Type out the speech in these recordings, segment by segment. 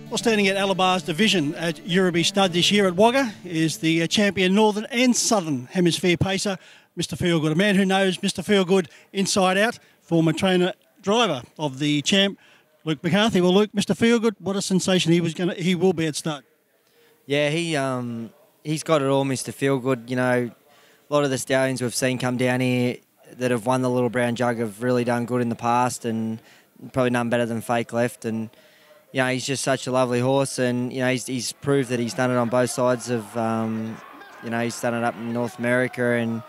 Well, standing at Alabar's division at Euroby Stud this year at Wagga is the champion Northern and Southern Hemisphere pacer, Mr Feelgood, a man who knows Mr Feelgood inside out, former trainer driver of the champ, Luke McCarthy. Well, Luke, Mr Feelgood, what a sensation he will be at start. Yeah, he's got it all, Mr Feelgood. You know, a lot of the stallions we've seen come down here that have won the Little Brown Jug have really done good in the past, and probably none better than Fake Left. And you know, he's just such a lovely horse, and you know, he's proved that he's done it on both sides of. You know, he's done it up in North America, and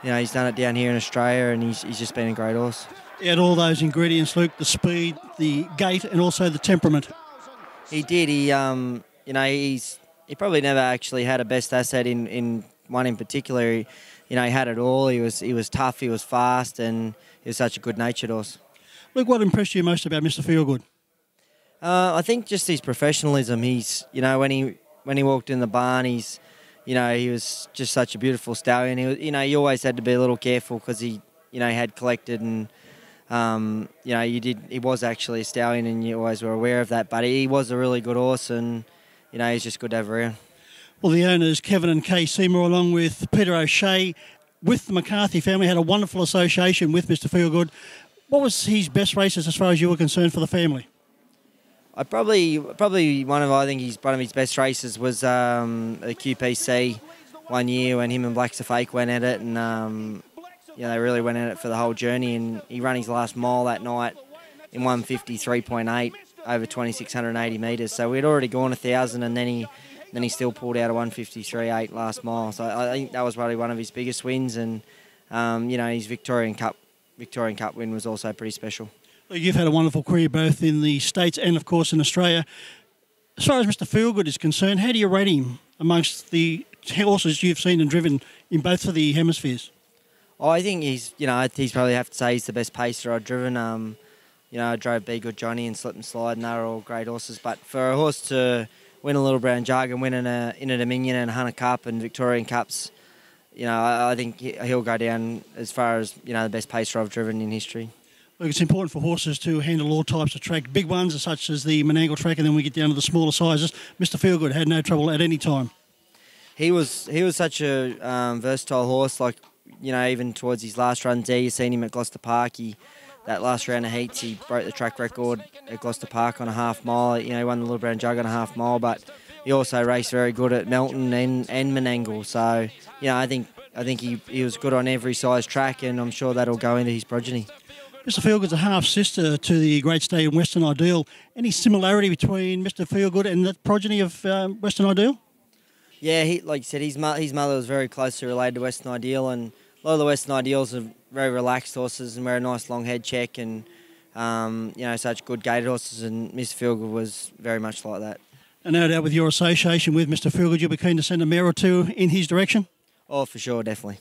you know, he's done it down here in Australia, and he's just been a great horse. He had all those ingredients, Luke: the speed, the gait, and also the temperament. He did. You know, he probably never actually had a best asset in one in particular. You know, he had it all. He was tough. He was fast, and he was such a good-natured horse. Luke, what impressed you most about Mr Feelgood? I think just his professionalism. He's, you know, when he walked in the barn, you know, he was just such a beautiful stallion. You know, you always had to be a little careful because he had collected, and you know, he was actually a stallion, and you always were aware of that. But he was a really good horse, and you know, he's just good to have around. Well, the owners, Kevin and Kay Seymour, along with Peter O'Shea, with the McCarthy family, had a wonderful association with Mr Feelgood. What was his best races as far as you were concerned for the family? Probably one of his best races was the QPC one year when him and Black's a Fake went at it, and you know, they really went at it for the whole journey. And he ran his last mile that night in 153.8 over 2,680 metres. So we'd already gone 1,000, and then he still pulled out a 153.8 last mile. So I think that was probably one of his biggest wins, and you know, his Victorian Cup win was also pretty special. You've had a wonderful career both in the States and, of course, in Australia. As far as Mr Feelgood is concerned, how do you rate him amongst the horses you've seen and driven in both of the hemispheres? Oh, I think he's probably have to say he's the best pacer I've driven. You know, I drove Be Good Johnny and Slip and Slide, and they were all great horses. But for a horse to win a Little Brown Jug and win in a Dominion and a Hunter Cup and Victorian Cups, you know, I think he'll go down as far as, you know, the best pacer I've driven in history. Look, it's important for horses to handle all types of track. Big ones such as the Menangle track, and then we get down to the smaller sizes. Mr Feelgood had no trouble at any time. He was such a versatile horse. Like, you know, even towards his last runs there, you've seen him at Gloucester Park. That last round of heats, he broke the track record at Gloucester Park on a half mile. You know, he won the Little Brown Jug on a half mile, but he also raced very good at Melton and Menangle. So, you know, I think he was good on every size track, and I'm sure that'll go into his progeny. Mr Feelgood's a half-sister to the great stallion Western Ideal. Any similarity between Mr Feelgood and the progeny of Western Ideal? Yeah, like you said, his mother was very closely related to Western Ideal, and a lot of the Western Ideals are very relaxed horses and wear a nice long head check, and you know, such good gaited horses, and Mr Feelgood was very much like that. And no doubt with your association with Mr Feelgood, you'll be keen to send a mare or two in his direction? Oh, for sure, definitely.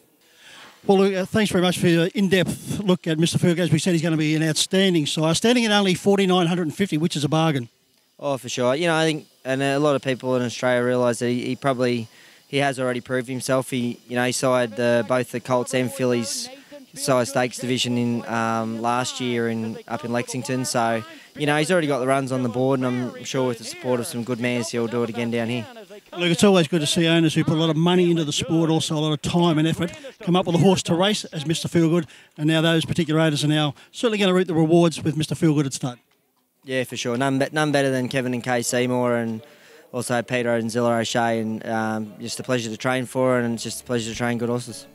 Well, Luke, thanks very much for your in-depth look at Mr Feelgood. As we said, he's going to be an outstanding sire, standing at only 4,950, which is a bargain. Oh, for sure. You know, I think, and a lot of people in Australia realise that he has already proved himself. He sired both the Colts and Fillies sire stakes division in last year up in Lexington. So, you know, he's already got the runs on the board, and I'm sure with the support of some good mares, he'll do it again down here. Look, it's always good to see owners who put a lot of money into the sport, also a lot of time and effort, come up with a horse to race as Mr Feelgood, and now those particular owners are now certainly going to reap the rewards with Mr Feelgood at start. Yeah, for sure. None better than Kevin and Kay Seymour, and also Peter and Zilla O'Shea, and just a pleasure to train for, and it's just a pleasure to train good horses.